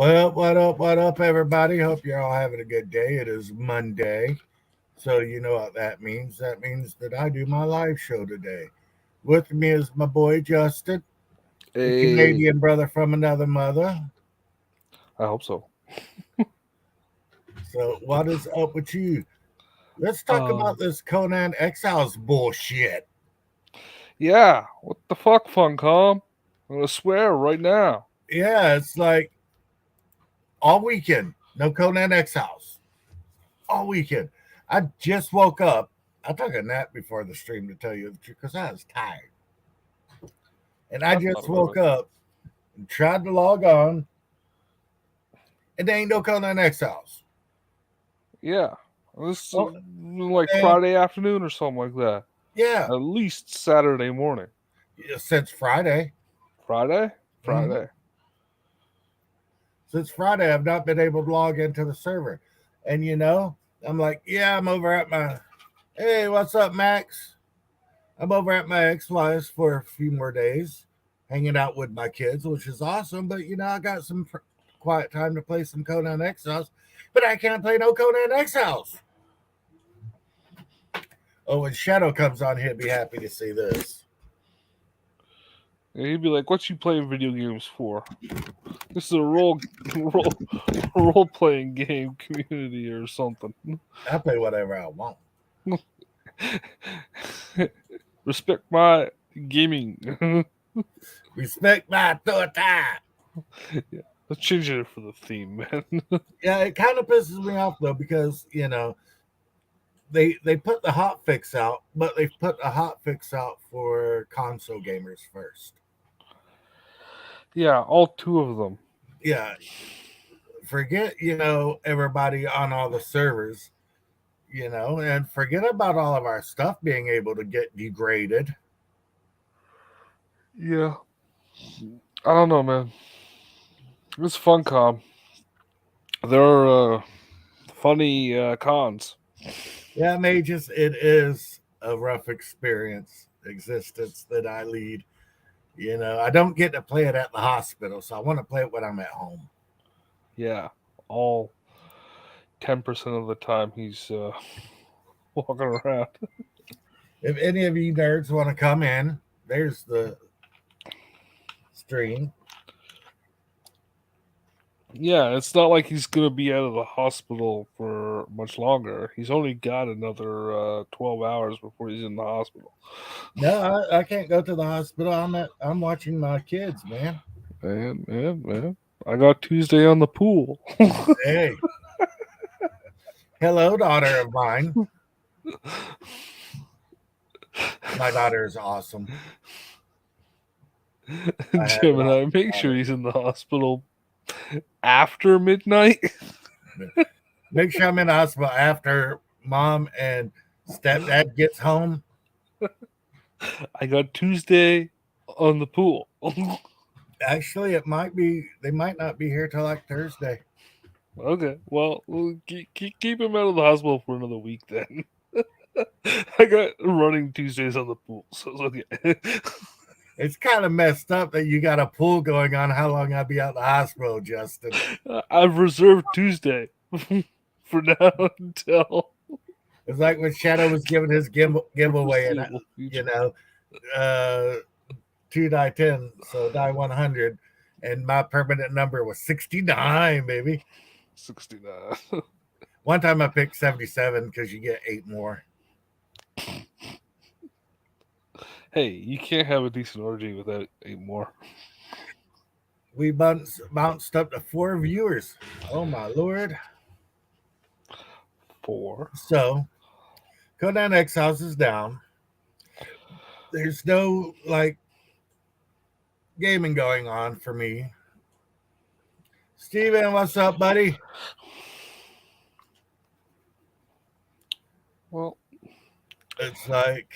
What up, everybody? Hope you're all having a good day. It is Monday, so you know what that means. That means that I do my live show today. With me is my boy Justin, the Hey, Canadian brother from another mother. I hope so. So, what is up with you? Let's talk about Um, this Conan Exiles bullshit. yeah, what the fuck, Funcom? I'm gonna swear right now. Yeah, it's like all weekend, no Conan Exiles. All weekend. I just woke up. I took a nap before the stream to tell you the truth because I was tired. And I That's not just a bad woke idea. up and tried to log on, and there ain't no Conan Exiles. Yeah, this is Oh, like man, Friday afternoon or something like that. yeah, At least Saturday morning. yeah, since Friday. Friday? hmm Friday. Since Friday, I've not been able to log into the server. And I'm like, yeah, I'm over at my. Hey, what's up, Max? I'm over at my ex-wife's for a few more days, hanging out with my kids, which is awesome. But I got some quiet time to play some Conan Exiles, but I can't play no Conan Exiles. Oh, when Shadow comes on, he'll be happy to see this. And he'd be like, "What you playing video games for? This is a role playing game community or something." I play whatever I want. Respect my gaming. Respect my authority. Yeah, let's change it for the theme, man. Yeah, it kind of pisses me off though because they put the hot fix out, but they've put a hot fix out for console gamers first. Yeah, all two of them. Yeah, forget everybody on all the servers, and forget about all of our stuff being able to get degraded. Yeah, I don't know, man. It's Funcom. There are funny cons. Yeah, mages, it is a rough experience existence that I lead. I don't get to play it at the hospital, so I want to play it when I'm at home. Yeah, all 10% of the time he's walking around. If any of you nerds want to come in, there's the stream. Yeah, it's not like he's gonna be out of the hospital for much longer. He's only got another 12 hours before he's in the hospital. No, I can't go to the hospital. I'm watching my kids, man. Man. I got Tuesday on the pool. Hey, hello, daughter of mine. My daughter is awesome. I have an Gemini, awesome make sure daughter. he's in the hospital after midnight. Make sure I'm in the hospital after mom and stepdad gets home. I got Tuesday on the pool. Actually, it might be they might not be here till like Thursday. Okay, well, we'll keep him out of the hospital for another week then. I got running Tuesdays on the pool, so it's okay. It's kind of messed up that you got a pool going on. How long I'll be out of the hospital, Justin? I've reserved Tuesday for now until It's like when Shadow was giving his giveaway, and foreseeable you future. know, uh, two die 10, so die 100, and my permanent number was 69, baby. 69. One time I picked 77 because you get 8 more. Hey, you can't have a decent orgy without 8 more. We bounced up to 4 viewers. Oh my lord! 4. So Conan Exiles is down. There's no like gaming going on for me. Steven, what's up, buddy? Well, It's like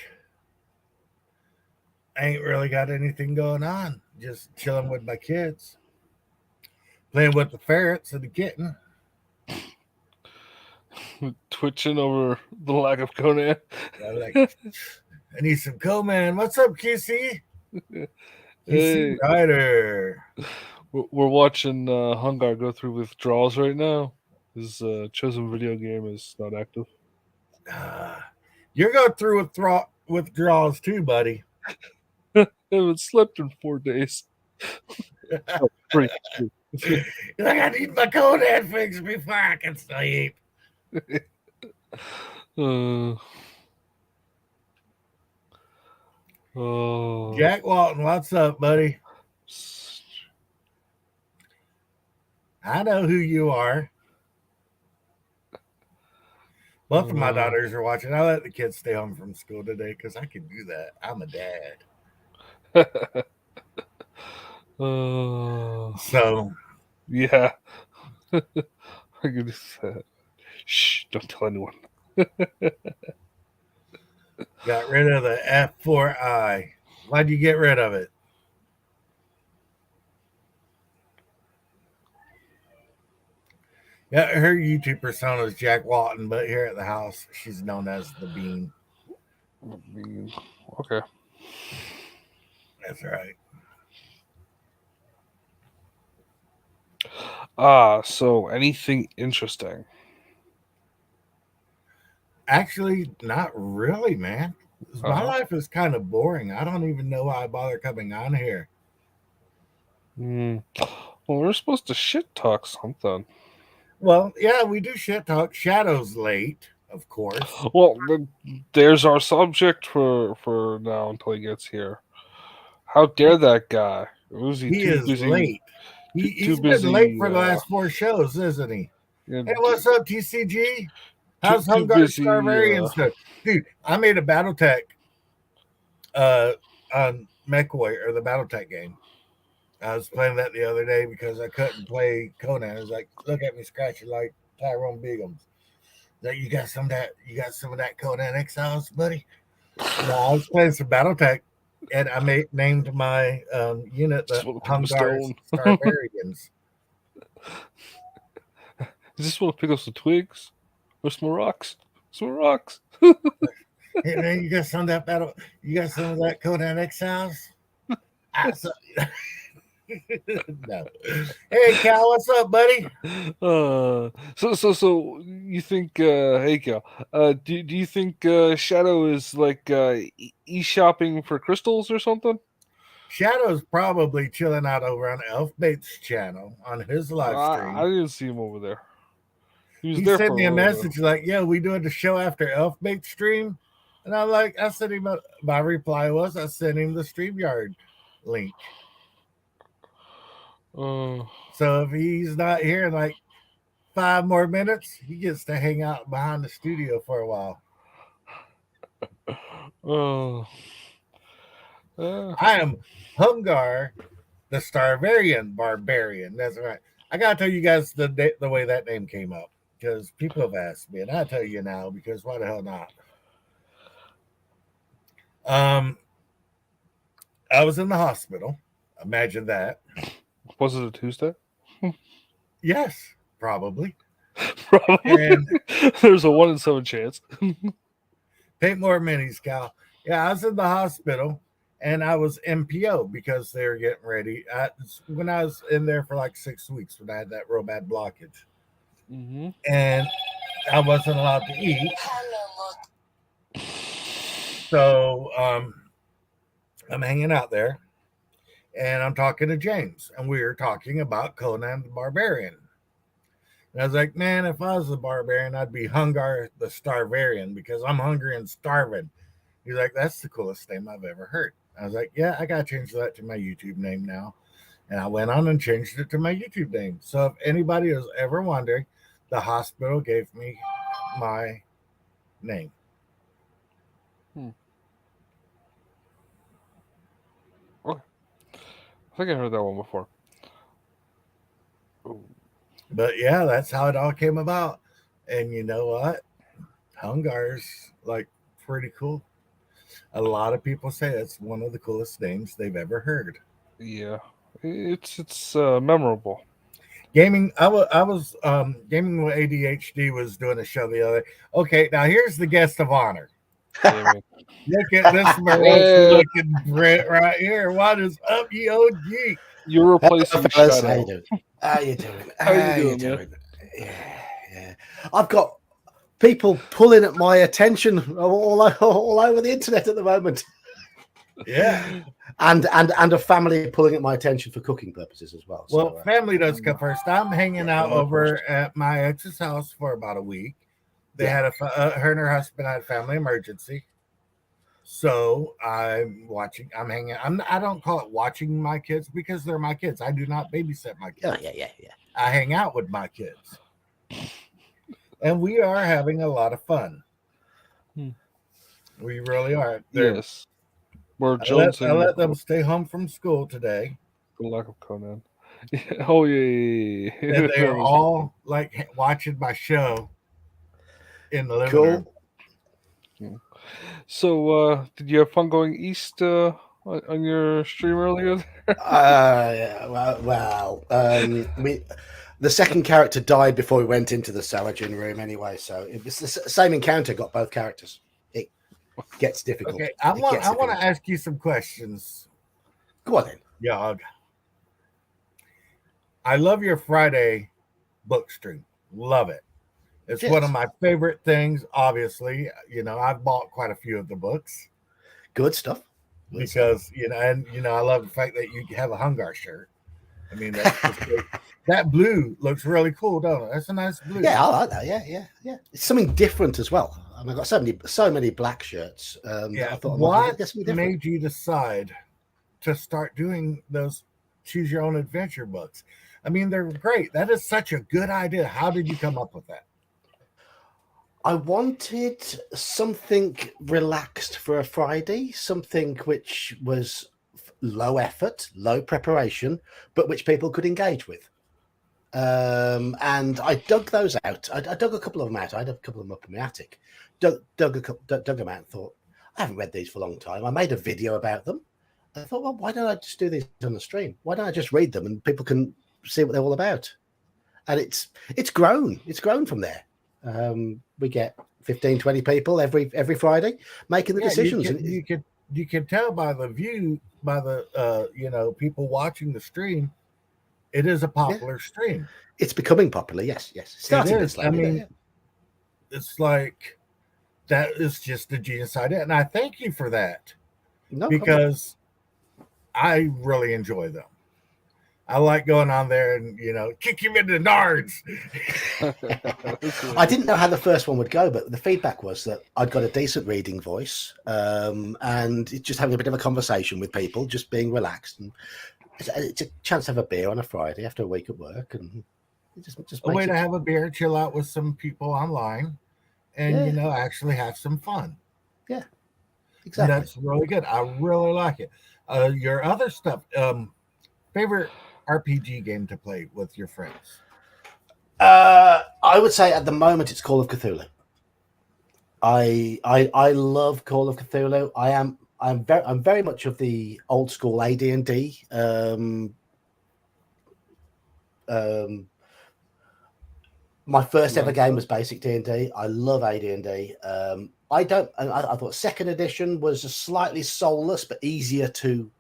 I ain't really got anything going on. Just chilling with my kids, playing with the ferrets and the kitten. twitching over the lack of Conan. I'm like, I need some Conan. What's up, QC? QC Hey, Rider. We're watching Hungar go through withdrawals right now. His chosen video game is not active. You're going through withdrawals too, buddy. I haven't slept in 4 days. Oh, 3. You're like, I need my Conan fix before I can sleep. Oh, Jack Walton, what's up, buddy? I know who you are. Both of my daughters are watching. I let the kids stay home from school today because I can do that. I'm a dad. So yeah. I can do that. Shh, don't tell anyone. got rid of the F4i. Why'd you get rid of it? Yeah, her YouTube persona is Jack Walton, but here at the house, she's known as the Bean. Okay. That's right. So anything interesting? Actually, not really, man. My life is kind of boring. I don't even know why I bother coming on here. Well, we're supposed to shit talk something. Well, yeah, we do shit talk. Shadow's late, of course. Well, there's our subject for now until he gets here. How dare that guy? He is busy, late. He's been late for the last 4 shows, isn't he? Hey, what's up, TCG? How's Hungar Starvarian stuff? Dude, I made a Battletech on MechWarrior, or the Battletech game. I was playing that the other day because I couldn't play Conan. I was like, look at me scratching like Tyrone Biggums. Like, you got some of that Conan Exiles, buddy? No, I was playing some Battletech, and I named my unit the Hungar Starvarians. Is this want to pick up some twigs or some rocks? Some rocks. Hey man, you got some of that You got some of that Conan Exiles? No. Hey Cal, what's up, buddy? So you think hey Cal, do you think Shadow is like e-shopping for crystals or something? Shadow's probably chilling out over on Elfbait's channel on his live stream. I didn't see him over there. He sent me a message like, "Yeah, we doing the show after Elfbait stream," and I'm like, I sent him. My reply was, I sent him the StreamYard link. So if he's not here in like 5 more minutes, he gets to hang out behind the studio for a while. I am Hungar, the Starvarian Barbarian. That's right. I gotta tell you guys the way that name came up because people have asked me, and I'll tell you now because why the hell not? I was in the hospital. Imagine that. Was it a Tuesday? Yes, probably. Probably. And there's a 1 in 7 chance. Paint more minis, Cal. Yeah, I was in the hospital and I was MPO because they were getting ready. When I was in there for like 6 weeks when I had that real bad blockage. Mm-hmm. And I wasn't allowed to eat. So I'm hanging out there and I'm talking to James, and we were talking about Conan the Barbarian. And I was like, man, if I was a barbarian, I'd be Hungar the Starvarian because I'm hungry and starving. He's like, that's the coolest name I've ever heard. I was like, yeah, I got to change that to my YouTube name now. And I went on and changed it to my YouTube name. So if anybody was ever wondering, the hospital gave me my name. I think I heard that one before. Ooh. But yeah, that's how it all came about. And you know what? Hungar's like pretty cool. A lot of people say it's one of the coolest names they've ever heard. Yeah, it's memorable. Gaming. I was Gaming with ADHD was doing a show the other. Okay, now here's the guest of honor. Look at this morose looking Brit right here. What is up, you old geek? You're replacing fellas, how Shadow. you doing? How you doing? How you doing, man? Yeah. I've got people pulling at my attention all over the internet at the moment. Yeah. And a family pulling at my attention for cooking purposes as well. Well, So, family does come first. I'm hanging out family over first. at my ex's house for about a week. They Yeah. had her and her husband had a family emergency. So I'm watching. I'm hanging. I don't call it watching my kids because they're my kids. I do not babysit my kids. yeah. I hang out with my kids, and we are having a lot of fun. Hmm. We really are. They're- Yes. We're I jonesing let them stay home from school today, the lack of Conan. Oh yeah. and they are all like watching my show in the living room. Cool. So, did you have fun going east on your stream earlier? The second character died before we went into the Saladin room anyway, so it was the same encounter. Got both characters. It gets difficult. Okay, I want to ask you some questions. Go on then. Yog. I love your Friday book stream. Love it. It's one of my favorite things. Obviously, I've bought quite a few of the books. Good stuff. Because I love the fact that you have a Hungar shirt. I mean, that's just great. That blue looks really cool, don't it? That's a nice blue. Yeah, I like that. Yeah. It's something different as well. I mean, I've got so many black shirts. Yeah. I thought, what made you decide to start doing those choose your own adventure books? I mean, they're great. That is such a good idea. How did you come up with that? I wanted something relaxed for a Friday, something which was low effort, low preparation, but which people could engage with. And I dug those out. I dug a couple of them out. I had a couple of them up in my attic. Dug them out and thought, I haven't read these for a long time. I made a video about them. I thought, well, why don't I just do these on the stream? Why don't I just read them and people can see what they're all about? And it's grown. It's grown from there. We get 15, 20 people every Friday making the decisions. You can tell by the view, by the people watching the stream. It is a popular stream. It's becoming popular. Yes. It is. I mean, it's like that is just a genius idea, and I thank you for that. No, because I really enjoy them. I like going on there and kick him into nards. I didn't know how the first one would go, but the feedback was that I'd got a decent reading voice, and just having a bit of a conversation with people, just being relaxed, and it's a chance to have a beer on a Friday after a week at work, and it just a way to have a beer, chill out with some people online, and actually have some fun. Yeah, exactly. And that's really good. I really like it. Your other stuff, favorite RPG game to play with your friends? I would say at the moment it's Call of Cthulhu. I love Call of Cthulhu. I'm very much of the old school AD&D. My first ever game was basic D&D. I love AD&D. I thought second edition was a slightly soulless but easier to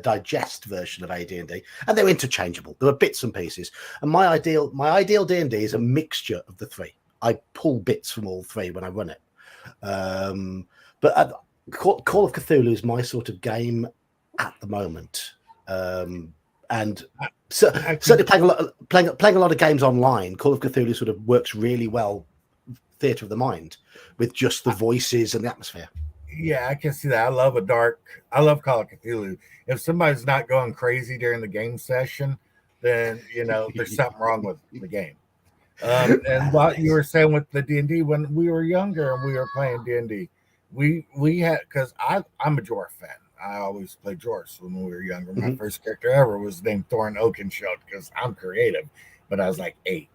digest version of AD&D, and they're interchangeable. There were bits and pieces, and my ideal D&D is a mixture of the three. I pull bits from all three when I run it. But Call of Cthulhu is my sort of game at the moment, and certainly playing a lot of games online. Call of Cthulhu sort of works really well, theatre of the mind, with just the voices and the atmosphere. Yeah, I can see that. I love Call of Cthulhu. If somebody's not going crazy during the game session, then there's something wrong with the game. And what you were saying with the D&D, when we were younger and we were playing D&D, we had, because I'm a Jorf fan. I always played Jorfs when we were younger. My first character ever was named Thorin Oakenshield because I'm creative, but I was like 8.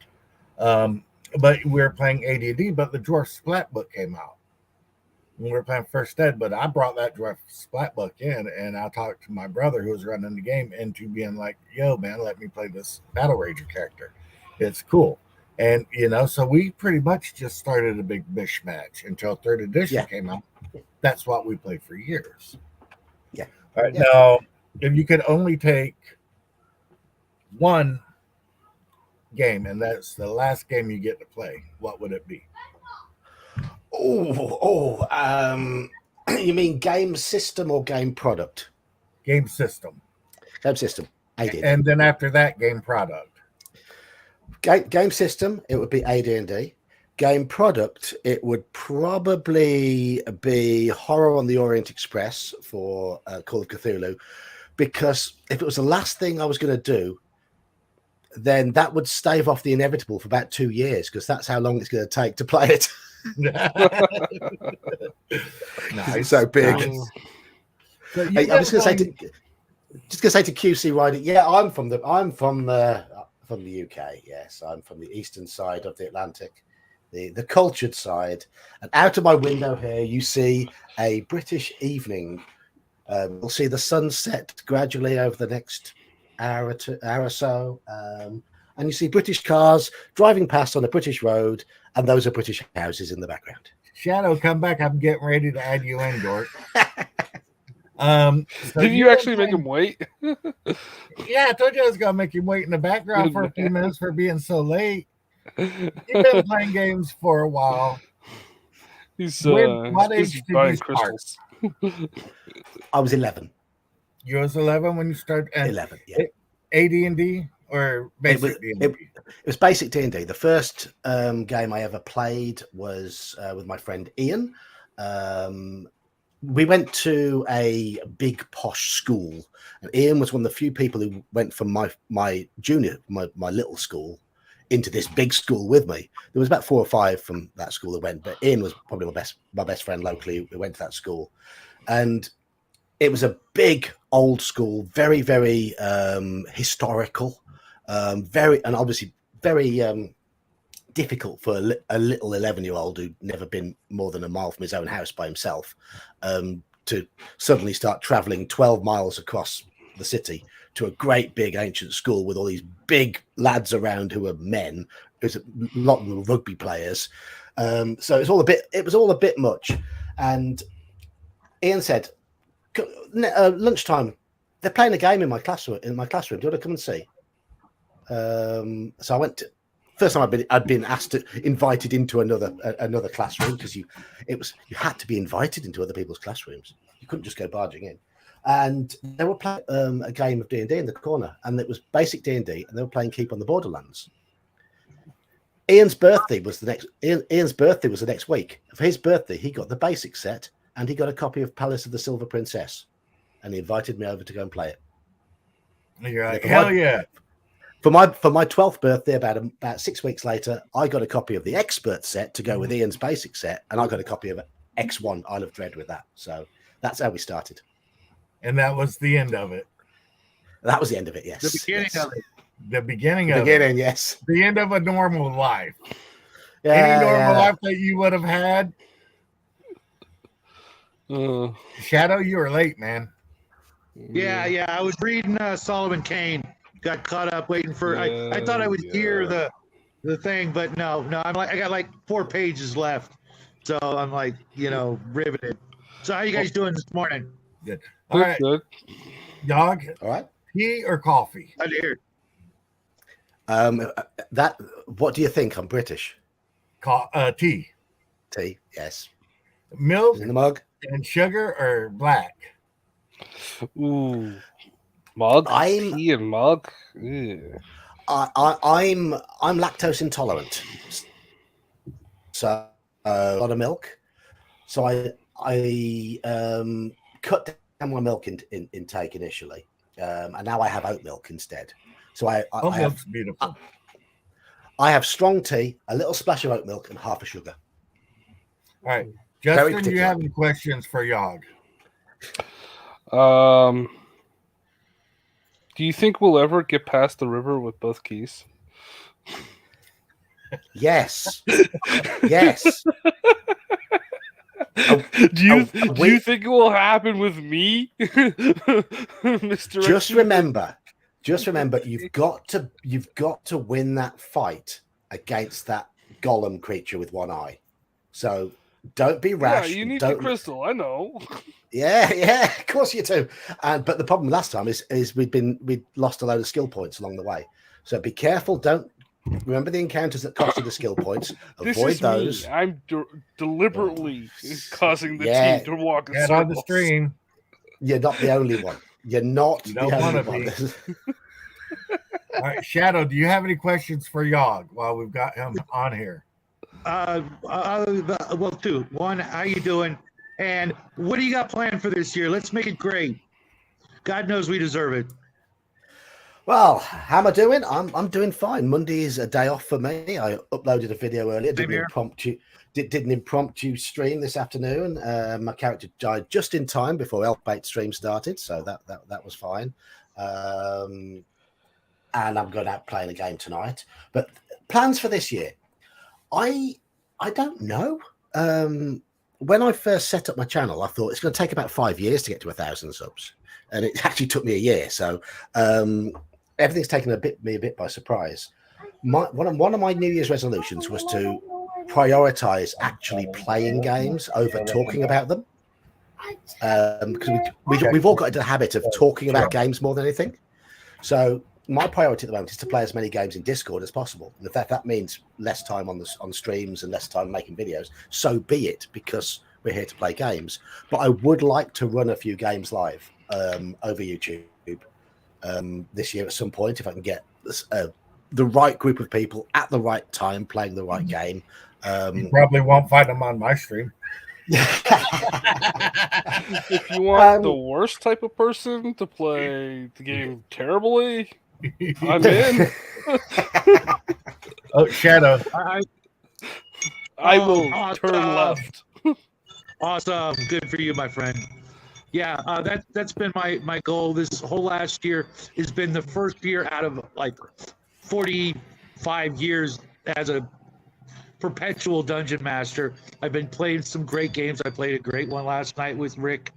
But we were playing AD&D, but the Dwarf Splat book came out. We were playing First Ed, but I brought that Dwarf Splat book in, and I talked to my brother who was running the game into being like, yo, man, let me play this Battle Rager character. It's cool. And, so we pretty much just started a big bish match until 3rd edition came out. That's what we played for years. Yeah. All right. Now, if you could only take one game, and that's the last game you get to play, what would it be? You mean game system or game product? Game system. Game system. AD&D. And then after that, game product. Game system, it would be AD&D. Game product, it would probably be Horror on the Orient Express for Call of Cthulhu, because if it was the last thing I was going to do, then that would stave off the inevitable for about 2 years, because that's how long it's going to take to play it. Nice. So big. Nice. So Hey, I'm just going to say to QC Riding, yeah, I'm from the UK. Yes, I'm from the eastern side of the Atlantic, the cultured side. And out of my window here, you see a British evening. We'll see the sunset gradually over the next hour or so. And you see British cars driving past on a British road, and those are British houses in the background. Shadow, come back. I'm getting ready to add you in, Dork. So Did you actually make him wait? Yeah, I told you I was going to make him wait in the background for a few minutes for being so late. You've been playing games for a while. He's What he's age busy did buying you start? crystals. I was 11. You was 11 when you started? 11, yeah. AD&D or basic D&D? It was basic D&D. The first game I ever played was with my friend Ian. We went to a big posh school, and Ian was one of the few people who went from my little school into this big school with me. There was about 4 or 5 from that school that went, but Ian was probably my best friend locally who went to that school. And it was a big old school, very, very historical, very, and obviously very difficult for a little 11-year-old who'd never been more than a mile from his own house by himself to suddenly start traveling 12 miles across the city to a great big ancient school with all these big lads around who are men. There's a lot of them rugby players. So it was all a bit much. And Ian said, lunchtime, they're playing a game in my classroom. Do you want to come and see? So I went to, first time I'd been invited into another classroom, because you had to be invited into other people's classrooms. You couldn't just go barging in. And they were playing a game of D&D in the corner, and it was basic D&D, and they were playing Keep on the Borderlands. Ian's birthday was the next week. For his birthday, he got the basic set, and he got a copy of Palace of the Silver Princess, and he invited me over to go and play it. And you're like, hell yeah. For my 12th birthday, about 6 weeks later, I got a copy of the Expert set to go with Ian's basic set, and I got a copy of X1 Isle of Dread with that. So that's how we started. And that was the end of it. That was the end of it, yes. The beginning of it. The beginning of beginning, it. yes. The end of a normal life. Yeah, Any normal life that you would have had. Shadow, you were late, man. Yeah. I was reading Solomon Kane. Got caught up waiting for. I thought I would hear the thing, but no. I got like 4 pages left, so I'm like, riveted. So how you guys doing this morning? Good. All right, Good. dog. All right. Tea or coffee? I hear. What do you think? I'm British. Tea. Tea, yes. Milk In the mug. and sugar or black? Ooh. Mug? I'm- Tea and mug? Ew. I'm lactose intolerant, so a lot of milk. So I cut down my milk intake initially, and now I have oat milk instead. So I have Milk's beautiful. I have strong tea, a little splash of oat milk, and half a sugar. All right, Very Justin, do you particular. have any questions for Yog? Do you think we'll ever get past the river with both keys? Yes, yes. Do you we- think it will happen with me, Mr. Just remember, you've got to win that fight against that golem creature with one eye. So Don't be Yeah, rash. you need the crystal. I know. Yeah, of course you do. But the problem last time is we'd lost a load of skill points along the way. So be careful. Don't remember the encounters that cost you the skill points. This Avoid is those. me. I'm deliberately causing the Yeah. team to walk in Get circles. on the stream. You're not the only one. You're not You the don't only wanna one. be. All right, Shadow, do you have any questions for Yogg while we've got him on here? Well, two. One, how you doing? And what do you got planned for this year? Let's make it great. God knows we deserve it. Well, how am I doing? I'm doing fine. Monday is a day off for me. I uploaded a video earlier. Did an impromptu stream this afternoon. My character died just in time before Elfbait stream started, so that was fine. And I'm going out playing a game tonight. But plans for this year, I don't know. When I first set up my channel, I thought it's going to take about 5 years to get to 1,000 subs, and it actually took me a year. So everything's taken me a bit by surprise. One of my New Year's resolutions was to prioritize actually playing games over talking about them, because we've all got into the habit of talking about games more than anything. So my priority at the moment is to play as many games in Discord as possible. And if that means less time on streams and less time making videos, so be it, because we're here to play games. But I would like to run a few games live over YouTube this year at some point, if I can get the right group of people at the right time playing the right game. You probably won't find them on my stream. If you want the worst type of person to play the game terribly, I'm in. Oh, Shadow. I will awesome. turn left. Awesome. Good for you, my friend. Yeah, that's been my goal this whole last year. Has been the first year out of like 45 years as a perpetual dungeon master. I've been playing some great games. I played a great one last night with Rick,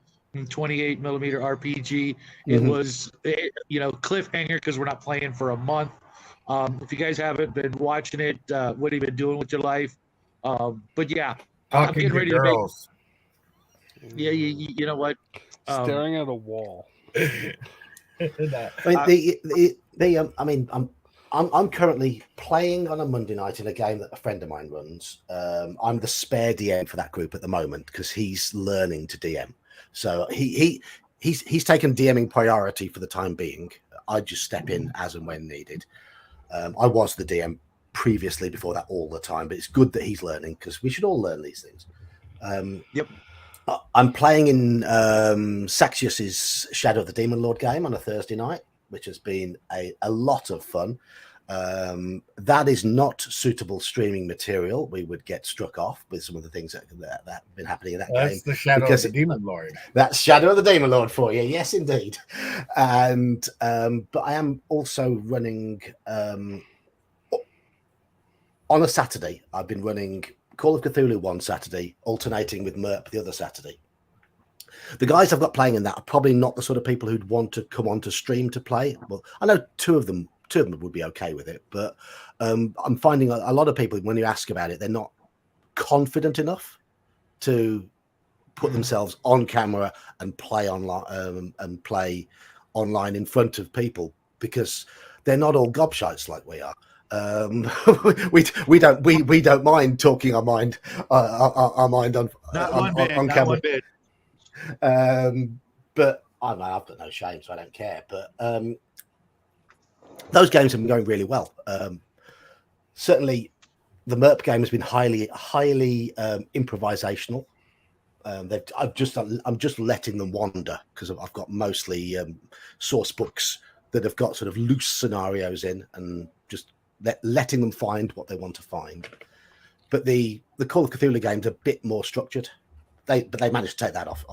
28 millimeter RPG. It was, cliffhanger because we're not playing for a month. If you guys haven't been watching it, what have you been doing with your life? But yeah, I'm getting ready girls. to make. Yeah, you know what? Staring at a wall. I'm currently playing on a Monday night in a game that a friend of mine runs. I'm the spare DM for that group at the moment because he's learning to DM. So he's taken DMing priority for the time being. I just step in as and when needed. I was the DM previously before that all the time, but it's good that he's learning because we should all learn these things. Yep. I'm playing in Saxius's Shadow of the Demon Lord game on a Thursday night, which has been a lot of fun. That is not suitable streaming material. We would get struck off with some of the things that have been happening in that game. That's the Shadow of the Demon Lord. That's Shadow of the Demon Lord for you. Yes, indeed. And but I am also running on a Saturday. I've been running Call of Cthulhu one Saturday, alternating with MERP the other Saturday. The guys I've got playing in that are probably not the sort of people who'd want to come on to stream to play. Well, I know two of them would be okay with it, but I'm finding a lot of people, when you ask about it, they're not confident enough to put themselves on camera and play online in front of people because they're not all gobshites like we are. We don't mind talking our mind on camera. But I've got no shame, so I don't care. But those games have been going really well. Certainly, the MERP game has been highly improvisational. I'm just letting them wander because I've got mostly source books that have got sort of loose scenarios in, and just letting them find what they want to find. But the Call of Cthulhu game's a bit more structured. They managed to take that off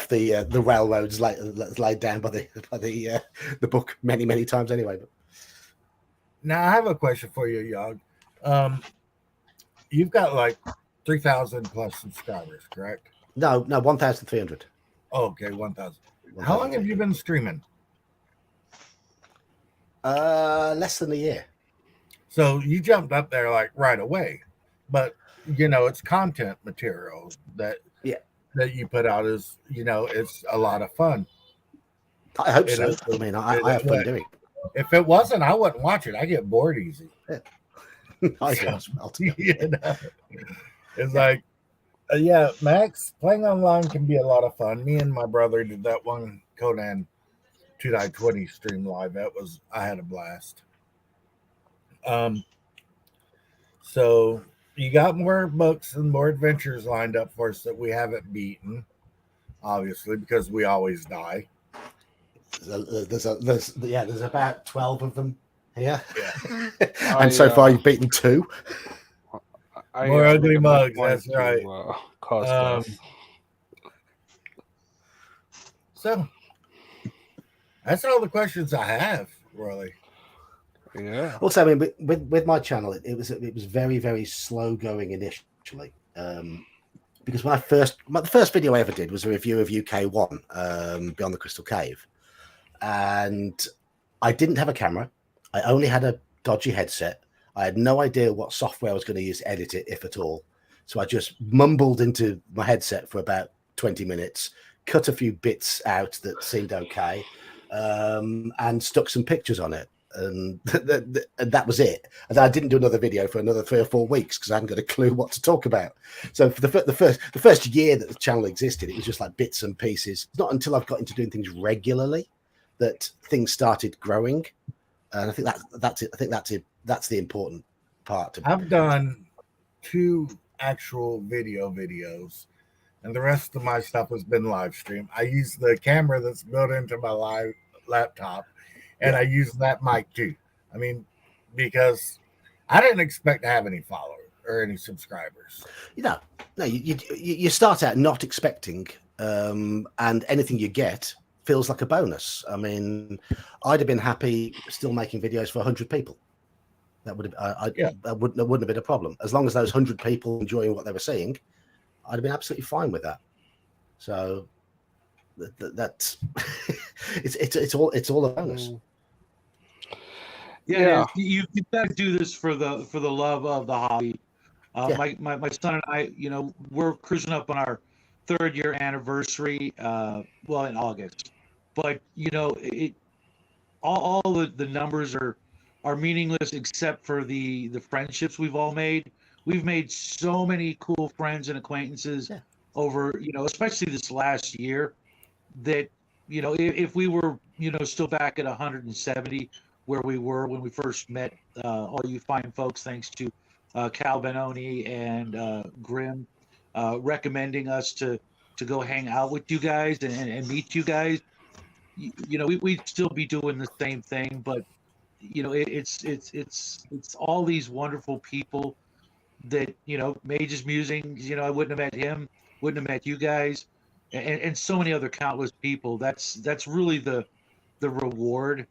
the railroads laid down by the book many times anyway. But now I have a question for you, Yogg. You've got like 3,000 plus subscribers, correct? No, 1,300. Okay, 1,000. How long have you been streaming? Less than a year. So you jumped up there like right away, but it's content material that you put out is, it's a lot of fun. I hope so. I mean, I have fun doing it. If it wasn't, I wouldn't watch it. I get bored easy. I do as well. It's like, Max, playing online can be a lot of fun. Me and my brother did that one Conan 2.20 stream live. I had a blast. So you got more books and more adventures lined up for us that we haven't beaten, obviously, because we always die. There's about 12 of them here. Yeah. And so far you've beaten 2. More ugly mugs, that's right. So that's all the questions I have, really. Yeah. Also, I mean, with my channel, it was very, very slow going initially. Because when the first video I ever did was a review of UK1, Beyond the Crystal Cave, and I didn't have a camera. I only had a dodgy headset. I had no idea what software I was going to use to edit it, if at all. So I just mumbled into my headset for about 20 minutes, cut a few bits out that seemed okay, and stuck some pictures on it. And that was it. And then I didn't do another video for another 3 or 4 weeks because I hadn't got a clue what to talk about. So for the first year that the channel existed, it was just like bits and pieces. It's not until I've got into doing things regularly that things started growing. And I think that's it. I think that's the important part. I've done 2 actual videos, and the rest of my stuff has been live stream. I use the camera that's built into my live laptop, and I use that mic too. I mean, because I didn't expect to have any followers or any subscribers. No, you start out not expecting, and anything you get feels like a bonus. I mean, I'd have been happy still making videos for 100 people. That would have, that wouldn't have been a problem. As long as those 100 people enjoying what they were seeing, I'd have been absolutely fine with that. So that's it's all a bonus. Yeah. You've got to do this for the love of the hobby. My son and I, we're cruising up on our 3rd year anniversary. Well, in August, but all the numbers are meaningless except for the friendships we've all made. We've made so many cool friends and acquaintances over, especially this last year, that if we were still back at 170 where we were when we first met all you fine folks, thanks to Cal Benoni and Grim recommending us to go hang out with you guys and meet you guys, we'd still be doing the same thing. But it's all these wonderful people that Mage's Musings, I wouldn't have met him, wouldn't have met you guys, and so many other countless people. That's really the reward,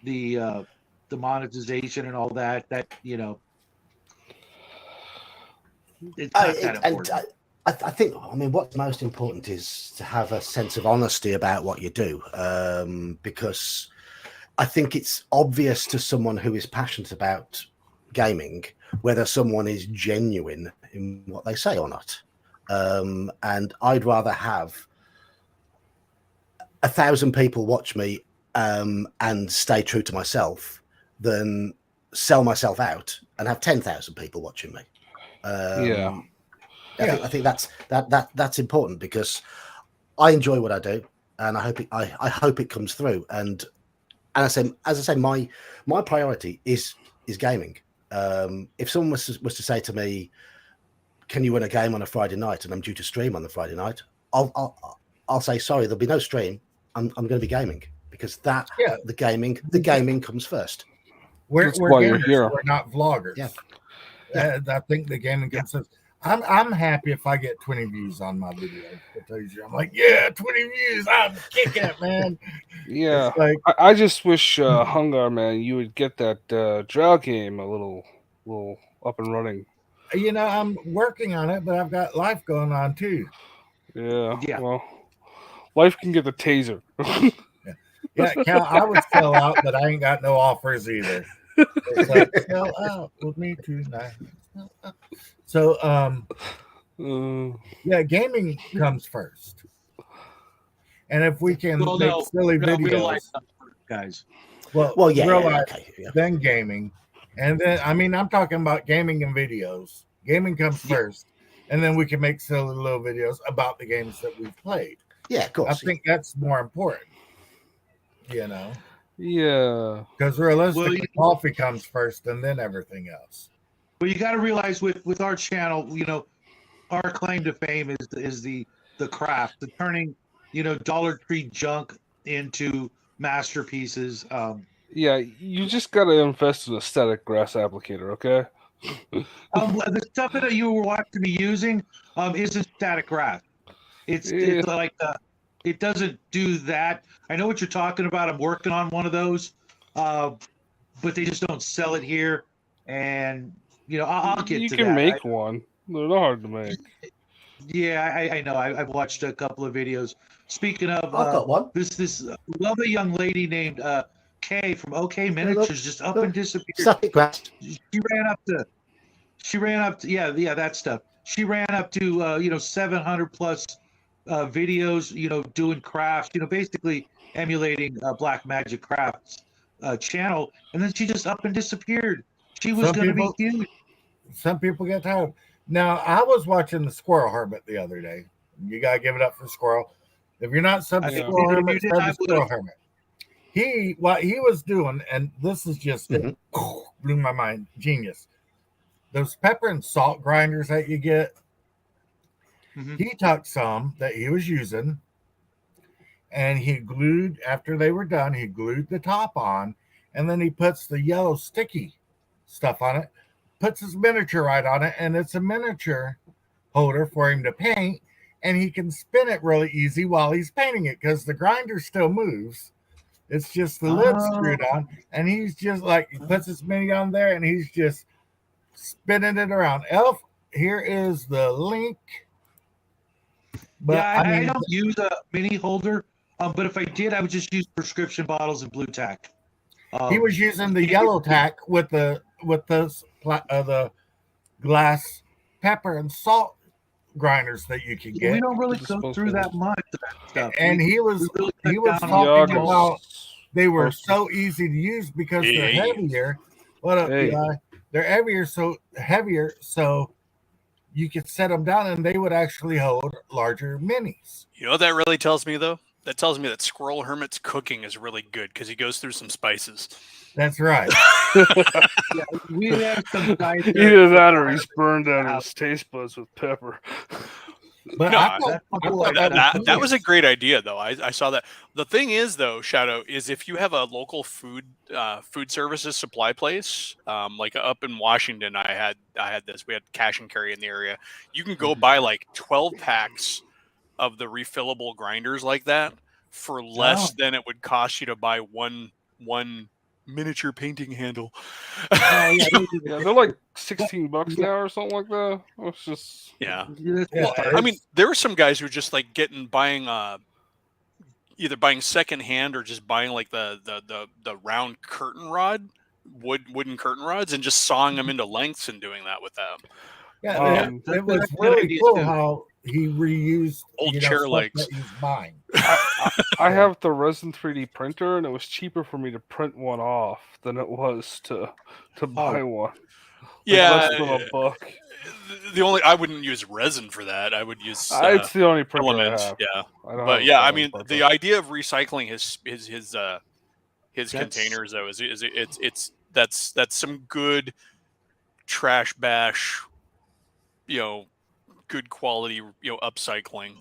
the monetization and all that it's not that important. I think, what's most important is to have a sense of honesty about what you do, because I think it's obvious to someone who is passionate about gaming whether someone is genuine in what they say or not. And I'd rather have 1,000 people watch me and stay true to myself than sell myself out and have 10,000 people watching me. I think that's important because I enjoy what I do, and I hope it comes through. And as I say, my priority is gaming. If someone was to say to me, "Can you run a game on a Friday night?" and I'm due to stream on the Friday night, I'll say, "Sorry, there'll be no stream. I'm going to be gaming," because the gaming comes first. We're gamers, here. We're not vloggers. Yeah. I think the gaming comes first. I'm happy if I get 20 views on my video. I'm like, 20 views. I'm kicking it, man. Yeah. Like, I just wish Hungar, man, you would get that Drow game a little up and running. I'm working on it, but I've got life going on too. Yeah. Well, life can get the taser. Cal, I would sell out, but I ain't got no offers either. It's like, sell out with me tonight. So Yeah, gaming comes first. And if we can Well, make no, silly no, real life videos, guys. Well, yeah, real yeah, life, okay, yeah. then gaming, and then I'm talking about gaming and videos. Gaming comes Yeah. first, and then we can make silly little videos about the games that we've played. Yeah, of course. I think that's more important, yeah. because realistically, Well, coffee comes first, and then everything else. But you got to realize with our channel, our claim to fame is the craft, the turning, Dollar Tree junk into masterpieces. Yeah, you just gotta invest in a static grass applicator, okay? The stuff that you were watching me using isn't static graph. It's like it doesn't do that. I know what you're talking about. I'm working on one of those, but they just don't sell it here. And I'll get You to can that. make one. They're not hard to make. Yeah, I know. I've watched a couple of videos. Speaking of, I've got one. this lovely young lady named Kay from OK Miniatures just up and disappeared. Static grass. She ran up to yeah, that stuff. She ran up to 700 plus videos, doing crafts, basically emulating Black Magic Crafts channel, and then she just up and disappeared. She was Some going to be people- huge. Some people get tired. Now, I was watching the Squirrel Hermit the other day. You gotta give it up for Squirrel. If you're not sub I to think Squirrel if Hermit, you did, sub I to Squirrel would've. Hermit. What he was doing, and this is just Mhm. blew my mind. Genius. Those pepper and salt grinders that you get, Mhm. he took some that he was using, and he glued after they were done. He glued the top on, and then he puts the yellow sticky stuff on it. Puts his miniature right on it, and it's a miniature holder for him to paint, and he can spin it really easy while he's painting it because the grinder still moves. It's just the lid screwed on, and he's just like he puts his mini on there, and he's just spinning it around. Elf, here is the link. But Yeah, I don't use a mini holder, but if I did, I would just use prescription bottles and blue tack. he was using the yellow tack with the glass pepper and salt grinders that you can We get. don't really Just go supposed through to- that much of that stuff. And he was we really cut he was down on talking Yago. about they were so easy to use because they're Hey. heavier. What up, Hey. Eli? They're heavier, so you could set them down and they would actually hold larger minis. You know what that really tells me, though? That tells me that Squirrel Hermit's cooking is really good because he goes through some spices. That's right. We have some guys. Either that or he's burned out his taste buds with pepper. But No, I thought That was a great idea, though. I saw that. The thing is, though, Shadow, is if you have a local food services supply place, like up in Washington, I had this. We had cash and carry in the area. You can go buy like 12 packs of the refillable grinders like that for less than it would cost you to buy one miniature painting handle. Yeah, they're like $16 now or something like that. It's just Yeah. Yeah, Well, I mean, there were some guys who were just like buying either buying secondhand or just buying like the round curtain rod, wooden curtain rods, and just sawing them into lengths and doing that with them. yeah, it was that's a good really idea, cool too. how he reused Old stuff chair that legs. he's buying. I have the resin 3D printer, and it was cheaper for me to print one off than it was to buy one. Like, Yeah, less than $1. the only I wouldn't use resin for that. I would use It's the only printer filament. I have. Yeah, I don't have but a yeah, I filament mean, printer. the idea of recycling his That's- containers though that's some good trash bash, good quality, upcycling.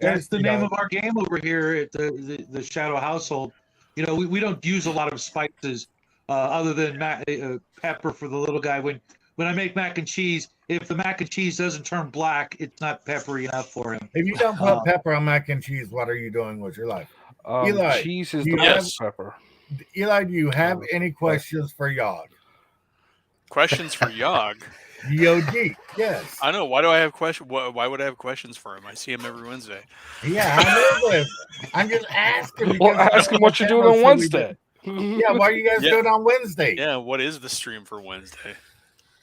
That's the You name know, of our game over here at the Shadow household. We don't use a lot of spices other than pepper for the little guy. When I make mac and cheese, if the mac and cheese doesn't turn black, it's not peppery enough for him. If you don't put pepper on mac and cheese, what are you doing with your life? Eli, cheese is do the you best have- pepper. Eli, do you have any questions for Yog? Questions for Yog. Yog, yes. I know. Why do I have questions? Why would I have questions for him? I see him every Wednesday. Yeah, I know this. I'm just asking. Well, because- ask him what you're doing on Wednesday. Yeah, what are you guys Yeah. doing on Wednesday? Yeah. What is the stream for Wednesday?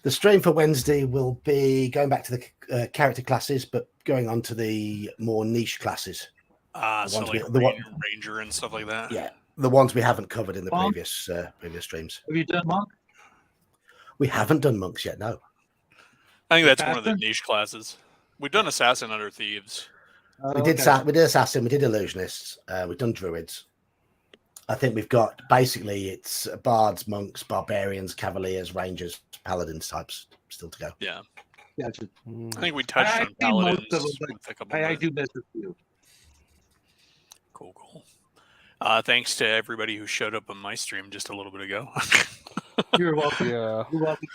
The stream for Wednesday will be going back to the character classes, but going on to the more niche classes. So ones like we- Ranger and stuff like that. Yeah, the ones we haven't covered in the Monk? previous streams. Have you done Monk? We haven't done monks yet. No. I think that's one of the Assassin? niche classes. We've done Assassin under Thieves. We did assassin, we did illusionists, we've done druids. I think we've got basically it's bards, monks, barbarians, cavaliers, rangers, paladins types still to go. Yeah, Gotcha. I think we touched I on think most Paladins. of them, but with a couple I more. do miss a few. Cool. Thanks to everybody who showed up on my stream just a little bit ago. You're welcome. Yeah. You're welcome.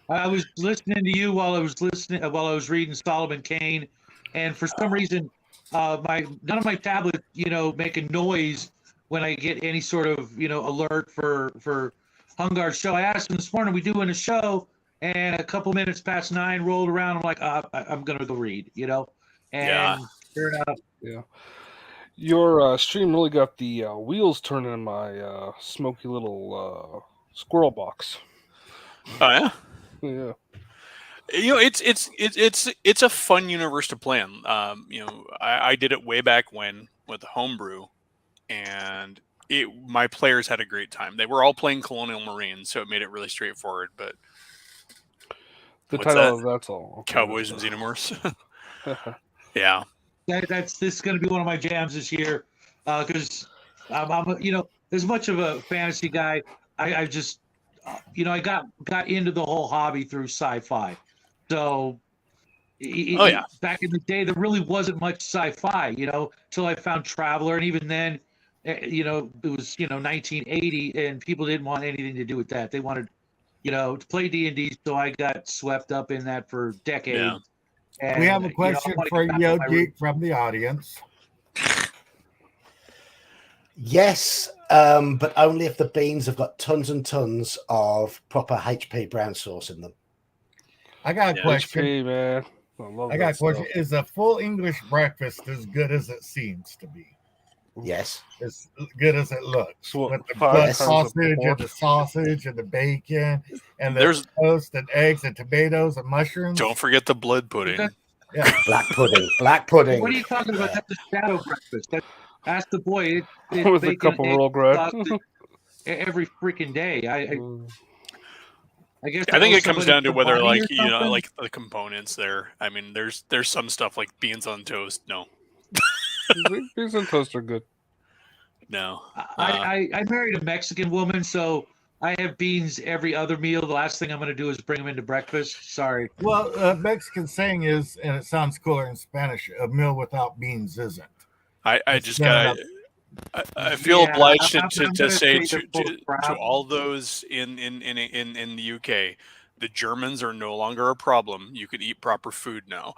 I was listening to you while I was reading Solomon Kane, and for some reason, none of my tablets, make a noise when I get any sort of alert for Hungar's show. I asked him this morning, "We doing a show?" And a couple minutes past 9 rolled around. I'm like, I'm gonna go read, And Yeah. sure enough, Your stream really got the wheels turning in my smoky little squirrel box. Oh yeah. Yeah. It's a fun universe to play in. I did it way back when with Homebrew, and my players had a great time. They were all playing Colonial Marines, so it made it really straightforward. But The What's title of that's all. Okay, Cowboys and that's Xenomorphs, yeah. this is going to be one of my jams this year because I'm as much of a fantasy guy. I just I got into the whole hobby through sci-fi. So back in the day there really wasn't much sci-fi, till I found Traveler, and even then it was 1980 and people didn't want anything to do with that. They wanted to play D&D, so I got swept up in that for decades. Yeah. And, We have a question I wanna for get back Yo to my Geek from the audience. Yes, but only if the beans have got tons and tons of proper HP brown sauce in them. I got a question. HP, man. I love I got a that question. stuff. Is a full English breakfast as good as it seems to be? Yes. As good as it looks? So, With the 5 blood kinds of sausage pork. and the sausage and the bacon and the There's- toast and eggs and tomatoes and mushrooms. Don't forget the blood pudding. Black pudding. Black pudding. What are you talking about? That's a shadow breakfast. That's the boy. It's With a bacon, couple egg, roll bread. sausage every freaking day. I guess I think owe it comes somebody down to some whether, money like, or something. like the components there. I mean, there's some stuff like beans on toast. No. Beans and toast are good. No. I married a Mexican woman, so I have beans every other meal. The last thing I'm going to do is bring them into breakfast. Sorry. Well, Mexican saying is, and it sounds cooler in Spanish, a meal without beans isn't. I It's just not got. I feel Yeah, obliged I'm to gonna say say they're full of to crap. all those in the UK, the Germans are no longer a problem. You can eat proper food now.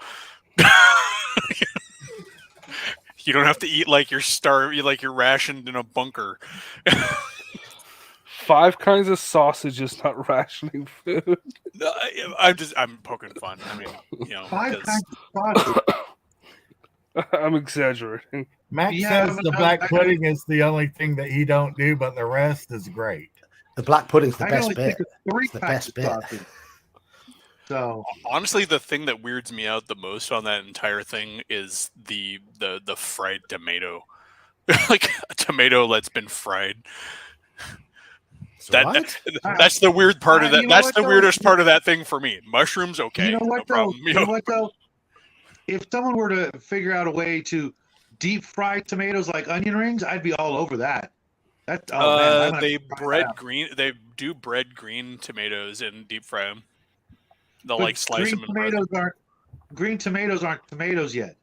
You don't have to eat like you're starved, like you're rationed in a bunker. 5 kinds of sausage is not rationing food. No, I'm poking fun. I mean, 5 because- kinds of sausage. I'm exaggerating. Max Yeah, says but the black pudding is the only thing that he don't do, but the rest is great. The black pudding's the I can best only bit. think of 3 It's the kinds best of bit. sausage. So honestly, the thing that weirds me out the most on that entire thing is the fried tomato, like a tomato that's been fried. It's That, all that- right. that's the weird part of that. You know That's what, the though? weirdest part of that thing for me. Mushrooms, okay, you know what no problem. though? You know what though? If someone were to figure out a way to deep fry tomatoes like onion rings, I'd be all over that. Man, I'm gonna They try bread that. green. They do bread green tomatoes and deep fry them. They'll But like slice them and bread them. green tomatoes aren't tomatoes yet.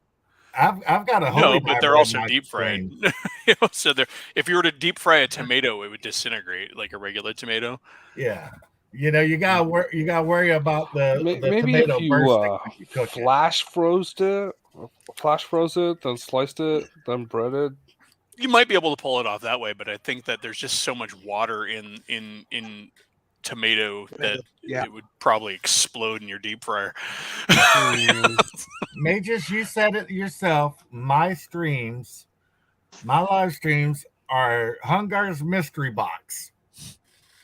I've got a No, holy but Bible they're in also my deep fried. brain. So if you were to deep fry a tomato, it would disintegrate like a regular tomato. Yeah, you gotta worry about the Maybe tomato if you bursting when you cook it. flash froze it, then sliced it, then breaded. You might be able to pull it off that way, but I think that there's just so much water in tomato that Yeah. it would probably explode in your deep fryer. Mm, Mages, you said it yourself. My live streams are Hungar's mystery box.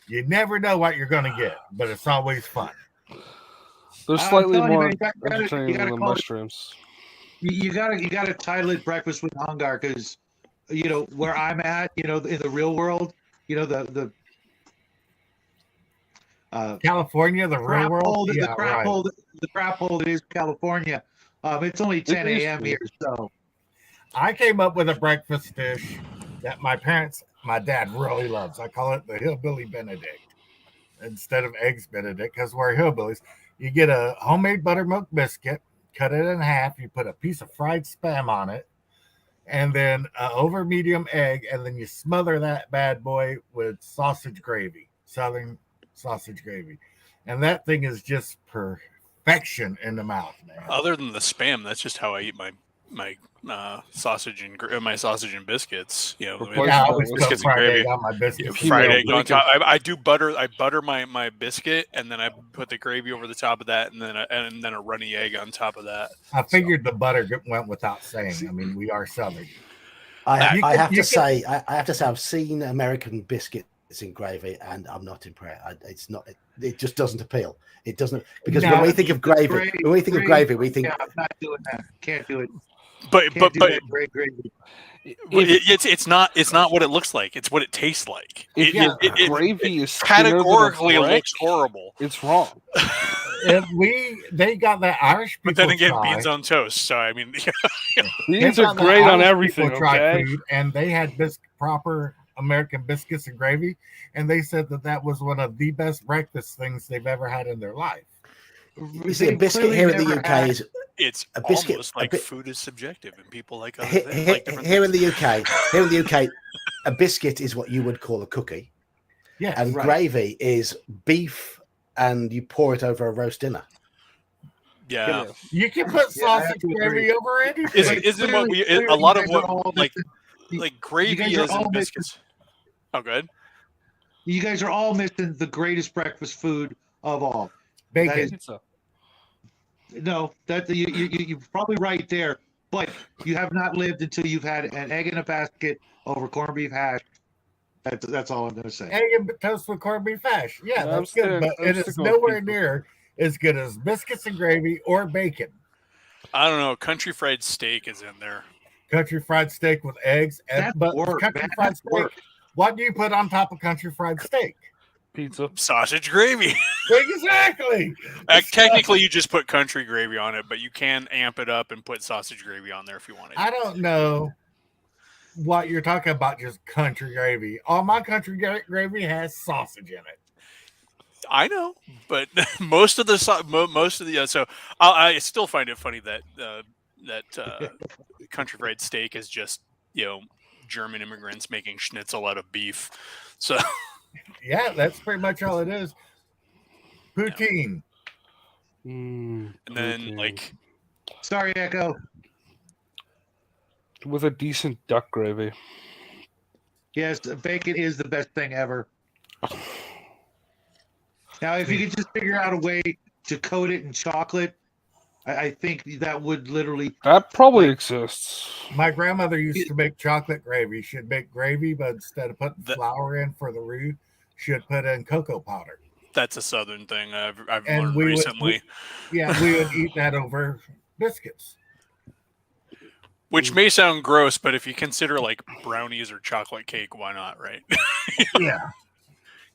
You never know what you're gonna get, but it's always fun. They're I'm slightly telling you, more man, you entertaining gotta than call it- mushrooms. You gotta title it breakfast with Hungar because where I'm at, in the real world, the California, the real crap world. hole, Yeah, the crap right. hole, the crap hole that is California. It's only 10 is a.m. true. here, so I came up with a breakfast dish that my dad really loves. I call it the Hillbilly Benedict instead of Eggs Benedict because we're hillbillies. You get a homemade buttermilk biscuit, cut it in half, you put a piece of fried Spam on it, and then over medium egg, and then you smother that bad boy with sausage gravy, Southern sausage gravy. And that thing is just perfection in the mouth, man. Other than the Spam, that's just how I eat my sausage and my sausage and biscuits. Replace Yeah, I that always with put biscuits and fried gravy. egg on my biscuits. Peanut Fried egg on bacon. top. I do butter. I butter my biscuit, and then I put the gravy over the top of that, and then a runny egg on top of that. I figured the butter went without saying. I mean, we are Southern. I You have can- to say, I've seen American biscuits in gravy, and I'm not impressed. It's not. It just doesn't appeal. It doesn't because No, when we think of gravy, we think yeah, I'm not doing that. Can't do it. But Can't do that great gravy. it's not what it looks like. It's what it tastes like. If It gravy is thinner than a categorically brick, looks horrible. it's wrong. They got that Irish people. But then again, try. beans on toast. So I mean, Beans They are got that great on Irish everything. people try Okay. food, and they had proper American biscuits and gravy, and they said that was one of the best breakfast things they've ever had in their life. You see, a They biscuit clearly here in the never UK had- is it's A biscuit- almost a like bit- food is subjective, and people like other here, things. Like different here in things. the UK. Here in the UK, a biscuit is what you would call a cookie, Yeah, and right. gravy is beef, and you pour it over a roast dinner. Yeah. You can put Yeah, I have sausage to agree. gravy over anything. Isn't what we Clearly, a lot you of guys are what all like missing- gravy guys are is all in biscuits. Oh, good. You guys are all missing the greatest breakfast food of all. Bacon. That is- Pizza. No, that you're probably right there, but you have not lived until you've had an egg in a basket over corned beef hash. That's all I'm going to say. Egg and toast with corned beef hash. Yeah, I'm that's good, but it is sticking with nowhere pizza. near as good as biscuits and gravy or bacon. I don't know. Country fried steak is in there. Country fried steak with eggs, That's but work, country man. fried That's steak. work. What do you put on top of country fried steak? Pizza. Sausage gravy. Exactly. Technically, you just put country gravy on it, but you can amp it up and put sausage gravy on there if you wanted. I don't know what you're talking about. Just country gravy. All my country gravy has sausage in it. I know, but most of the so I still find it funny that country fried steak is just German immigrants making schnitzel out of beef. So Yeah, that's pretty much all it is. Poutine. Mm, and then poutine. like Sorry, Echo. with a decent duck gravy. Yes, bacon is the best thing ever. Now, if you could just figure out a way to coat it in chocolate, I think that would literally. That probably exists. My grandmother used to make chocolate gravy. She'd make gravy, but instead of putting The- flour in for the roux, she'd put in cocoa powder. that's a southern thing I've And learned we would- recently, Yeah, we would eat that over biscuits. which may sound gross, but if you consider like brownies or chocolate cake, why not? Right? Yeah.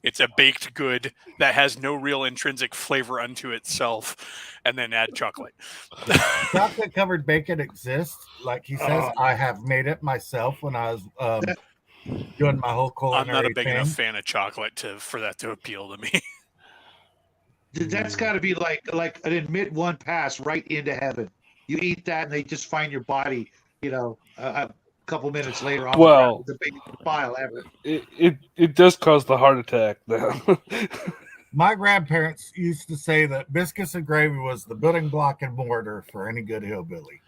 It's a baked good that has no real intrinsic flavor unto itself, and then add chocolate. Chocolate covered bacon exists. Like he says, I have made it myself when I was doing my whole I'm culinary not a big thing. enough fan of chocolate for that to appeal to me. That's got to be like an admit one pass right into heaven. You eat that, and they just find your body. A couple minutes later on. Well- the biggest file ever. It does cause the heart attack though. My grandparents used to say that biscuits and gravy was the building block and mortar for any good hillbilly.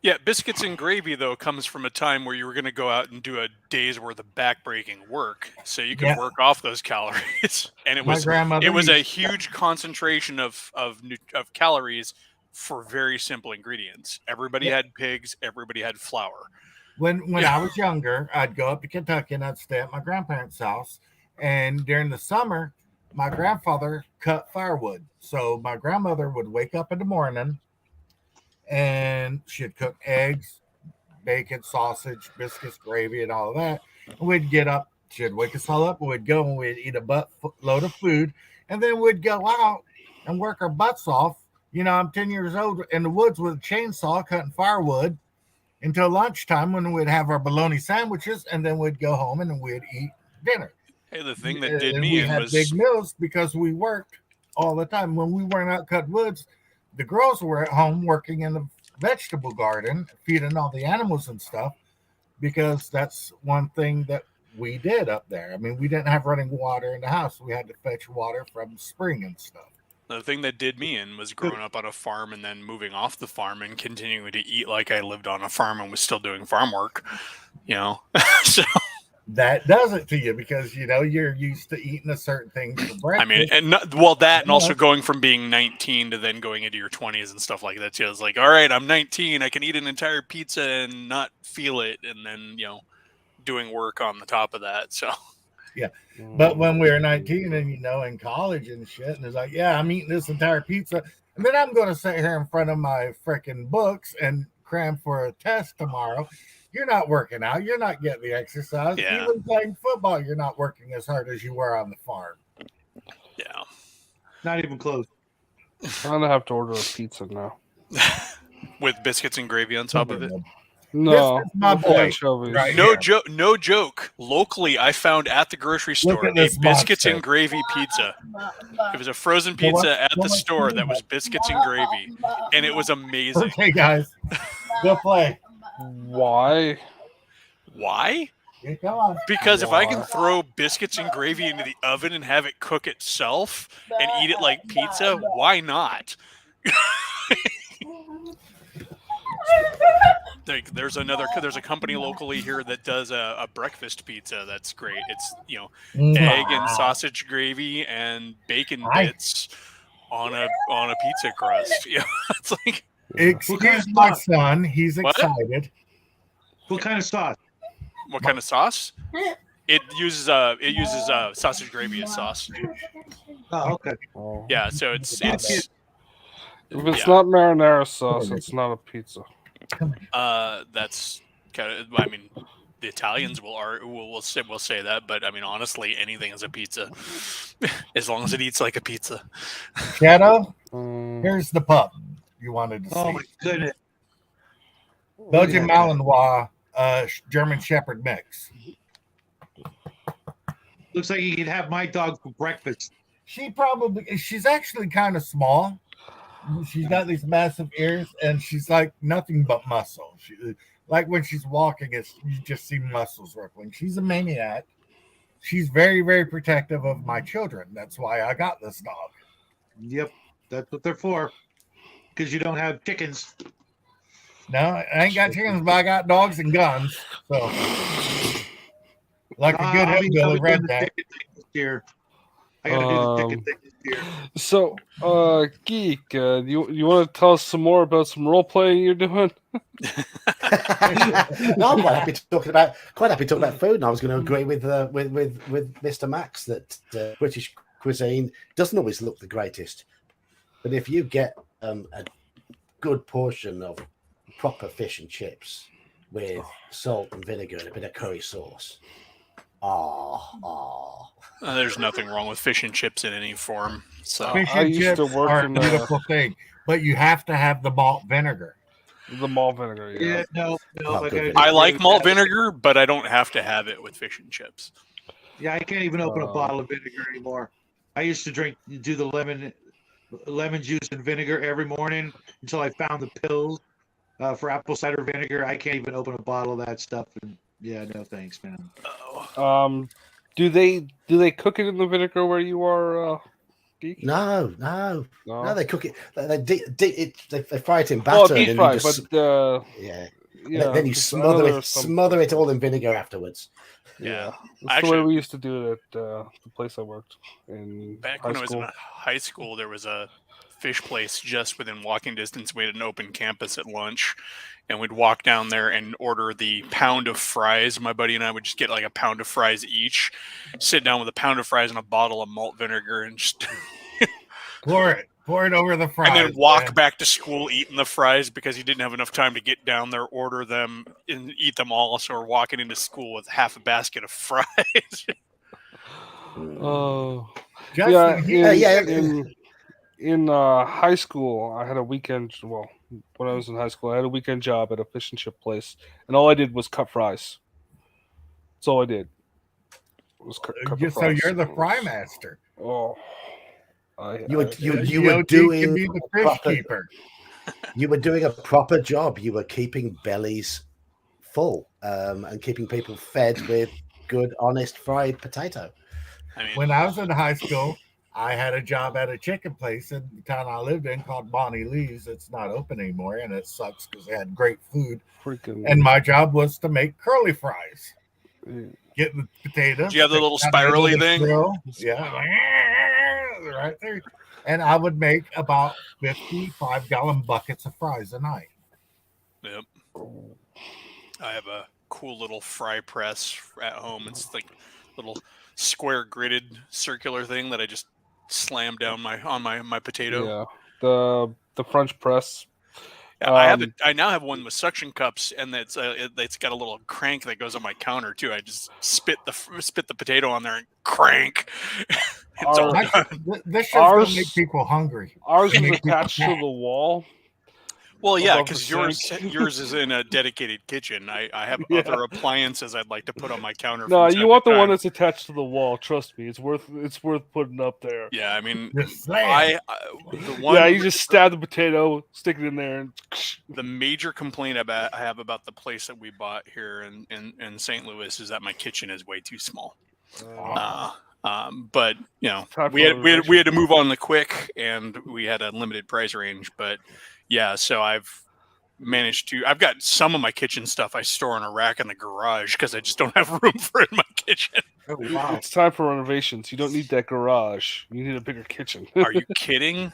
Yeah, biscuits and gravy though comes from a time where you were going to go out and do a day's worth of backbreaking work, so you could Yeah. work off those calories, and it My was grandmother a used- huge concentration of calories for very simple ingredients. Everybody Yeah. had pigs, everybody had flour. When Yeah. I was younger, I'd go up to Kentucky and I'd stay at my grandparents' house. And during the summer, my grandfather cut firewood. So my grandmother would wake up in the morning and she'd cook eggs, bacon, sausage, biscuits, gravy, and all of that. And we'd get up, she'd wake us all up, and we'd go and we'd eat a load of food, and then we'd go out and work our butts off. You know, I'm 10 years old in the woods with a chainsaw cutting firewood until lunchtime when we'd have our bologna sandwiches, and then we'd go home and we'd eat dinner. Hey, the thing that did And me we in had was big meals because we worked all the time. When we weren't out cutting woods, the girls were at home working in the vegetable garden, feeding all the animals and stuff, because that's one thing that we did up there. I mean, we didn't have running water in the house. We had to fetch water from the spring and stuff. the thing that did me in was growing up on a farm and then moving off the farm and continuing to eat like I lived on a farm and was still doing farm work. You know, so That does it to you because you know you're used to eating a certain thing for breakfast. I mean, and that, and also going from being 19 to then going into your 20s and stuff like that. So it's like, all right, I'm 19, I can eat an entire pizza and not feel it, and then doing work on the top of that. So But when we were 19 and in college and shit, and it's like, yeah, I'm eating this entire pizza, and then I'm going to sit here in front of my freaking books and cram for a test tomorrow. You're not working out. You're not getting the exercise. Yeah. Even playing football, you're not working as hard as you were on the farm. yeah, Not even close. I'm gonna have to order a pizza now. with biscuits and gravy on top of it. No, This is my with boy, anchovies. right? No here. joke. No joke. Locally, I found at the grocery store at a this biscuits monster. and gravy pizza. It was a frozen pizza at the store that was biscuits and gravy, and it was amazing. Okay, guys, go play. Why? Why? Yeah, come on. Because if I can throw biscuits and gravy into the oven and have it cook itself and eat it like pizza, why not? There's a company locally here that does a breakfast pizza that's great. It's egg and sausage gravy and bacon bits on a pizza crust. It's like, Excuse my son. He's What? excited. What kind of sauce? what kind of sauce? It uses sausage gravy as sauce. Oh, okay. Oh. Yeah, so it's If it's yeah. not marinara sauce, it's not a pizza. That's kind of. I mean, the Italians will say that, but I mean, honestly, anything is a pizza, as long as it eats like a pizza. Shadow, Mm, here's the pup you wanted to see. Oh my goodness. Belgian Malinois, German Shepherd mix. Looks like you could have my dog for breakfast. She's actually kind of small. She's got these massive ears, and she's like nothing but muscle. Like when she's walking, you just see muscles rippling. She's a maniac. She's very, very protective of my children. That's why I got this dog. Yep, that's what they're for. Because you don't have chickens. No, I ain't got chickens, but I got dogs and guns. So, like a good I'll be hillbilly doing the redneck. chicken thing this year. I gotta do the chicken thing this year. So, Geek, you want to tell us some more about some role playing you're doing? No, I'm quite happy talking about food, and I was going to agree with Mr. Max that British cuisine doesn't always look the greatest, but if you get a good portion of proper fish and chips with salt and vinegar and a bit of curry sauce, There's nothing wrong with fish and chips in any form. So Fish I and used to chips work are a in beautiful thing, but you have to have the malt vinegar. The malt vinegar, yeah. Yeah, no. Not I good gotta I agree like with malt that. vinegar, but I don't have to have it with fish and chips. Yeah, I can't even open a bottle of vinegar anymore. I used to do the lemon juice and vinegar every morning until I found the pills for apple cider vinegar. I can't even open a bottle of that stuff. And yeah, no thanks, man. Oh. Do they cook it in the vinegar where you are, Geek? no, they cook it. They fry it in Well, batter, deep and fry, then you just but yeah. yeah, Then you 'cause I know there's some- smother it all in vinegar afterwards. Yeah. That's the Actually- way we used to do it at the place I worked in Back high when I was school. in high school, there was a fish place just within walking distance. We had an open campus at lunch, and we'd walk down there and order the pound of fries. My buddy and I would just get like a pound of fries each, sit down with a pound of fries and a bottle of malt vinegar, and just Pour it over the fries. and then walk man. back to school eating the fries because he didn't have enough time to get down there, order them, and eat them all. So we're walking into school with half a basket of fries. Oh, Justin, in high school, I had a weekend. Well, when I was in high school, I had a weekend job at a fish and chip place, and all I did was cut fries. That's all I did. Was cut the so fries. you're the fry master. Oh, You were DOT doing can be the a fish proper- keeper. You were doing a proper job. You were keeping bellies full and keeping people fed with good, honest fried potato. I mean, When I was in high school, I had a job at a chicken place in the town I lived in called Bonnie Lee's. It's not open anymore, and it sucks because they had great food. freaking! And my job was to make curly fries. Yeah. Get the potatoes. do you have the little stick that into spirally the thing? grill. Yeah. Right there. And I would make about 55-gallon buckets of fries a night. Yep. I have a cool little fry press at home. It's like little square gridded circular thing that I just slam down on my potato. Yeah, the French press. Yeah, I now have one with suction cups, and it's got a little crank that goes on my counter too. I just spit the potato on there and crank. It's all Our- done. This shit's going Ours- to make people hungry. Ours was attached to the wall. Well, yeah, above the because yours is in a dedicated kitchen. I have Yeah. other appliances I'd like to put on my counter. No, from you time want to the one time. that's attached to the wall. Trust me, it's worth putting up there. Yeah, I mean, Just slam. the one. Yeah, you just stab the potato, stick it in there, and The major complaint I have about the place that we bought here in St. Louis is that my kitchen is way too small. But you know, Time we for had renovation. to move on the quick, and we had a limited price range. But yeah, so I've got some of my kitchen stuff I store in a rack in the garage because I just don't have room for it in my kitchen. Oh, wow. it's time for renovations. You don't need that garage. You need a bigger kitchen. Are you kidding?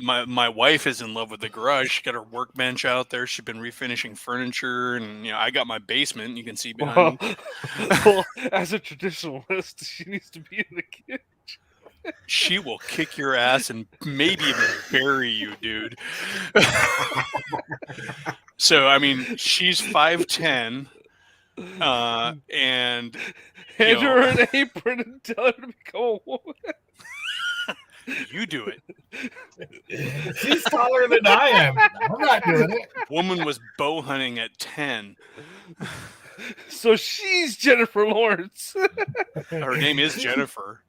My wife is in love with the garage. She got her workbench out there. She's been refinishing furniture, and you know, I got my basement. You can see behind well, me. well, as a traditionalist, she needs to be in the kitchen. She will kick your ass and maybe even bury you, dude. So I mean, she's 5'10", and Hand know. her an apron and tell her to become a woman. you do it. She's taller than I am. I'm not doing it. Woman was bow hunting at 10. So she's Jennifer Lawrence. Her name is Jennifer.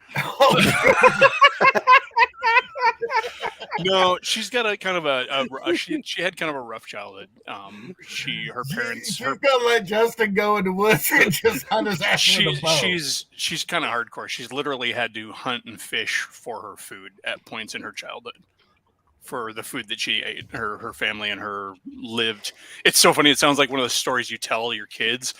No, she's got a kind of she had kind of a rough childhood. Her parents, She's gonna let Justin go in the woods and just hunt his ass with a bow. she's kind of hardcore. She's literally had to hunt and fish for her food at points in her childhood. For the food that she ate, her family and her lived. It's so funny. It sounds like one of the stories you tell your kids.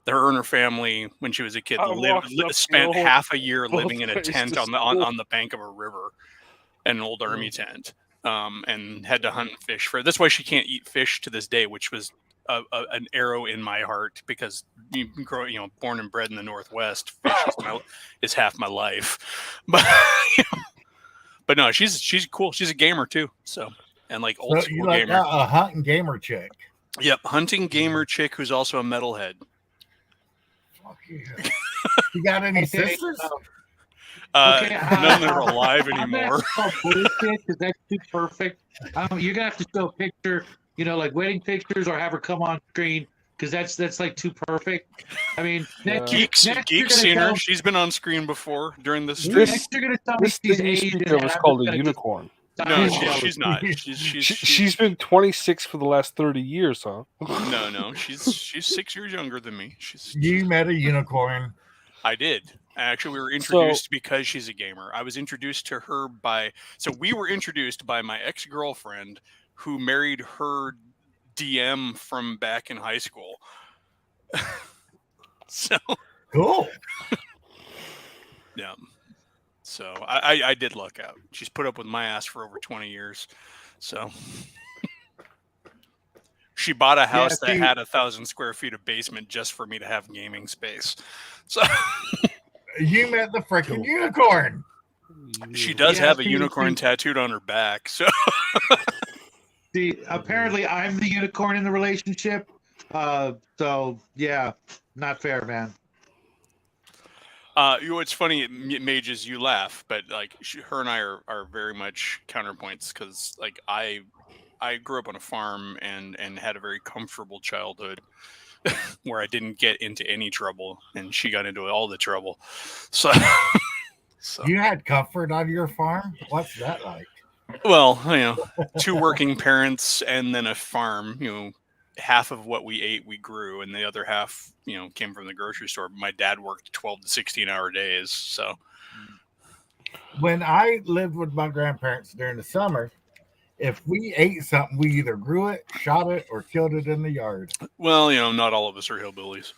Her and her family, when she was a kid, I walked up spent the old half a year both living in a ways tent to on school. the bank of a river, an old army tent, and had to hunt and fish for. That's why she can't eat fish to this day, which was an arrow in my heart because born and bred in the Northwest, fish is half my life. But but no, she's cool. She's a gamer too. So and like old So school you like gamer. a hunting gamer chick. Yep, hunting gamer chick who's also a metalhead. Fuck yeah. You got any sisters? Okay, None that are alive I'm anymore. not bullshit because that's too perfect. You're gonna have to show a picture, like wedding pictures, or have her come on screen because that's like too perfect. I mean, next you're Geek gonna seen her. tell- She's been on screen before during the stream. This- next you're gonna tell me This she's thing you Asian, speak and of is I'm called a just gonna unicorn. No, die she's not. She's been 26 for the last 30 years, huh? No. She's 6 years younger than me. You met a unicorn. I did. Actually, we were introduced because she's a gamer. I was introduced to her we were introduced by my ex-girlfriend who married her DM from back in high school. So, Cool. yeah. So I did luck out. She's put up with my ass for over 20 years. So She bought a house that see- had 1,000 square feet of basement just for me to have gaming space. So You met the freaking unicorn. she does Yeah, have a see- unicorn see- tattooed on her back. So See, apparently I'm the unicorn in the relationship. So yeah, not fair, man. it's funny, Mages, you laugh, but like her and I are very much counterpoints because like I grew up on a farm and had a very comfortable childhood where I didn't get into any trouble, and she got into all the trouble. So, You had comfort on your farm? What's that like? well, 2 working parents and then a farm. Half of what we ate we grew, and the other half, came from the grocery store. My dad worked 12 to 16-hour days, so. When I lived with my grandparents during the summer, if we ate something, we either grew it, shot it, or killed it in the yard. Well, not all of us are hillbillies.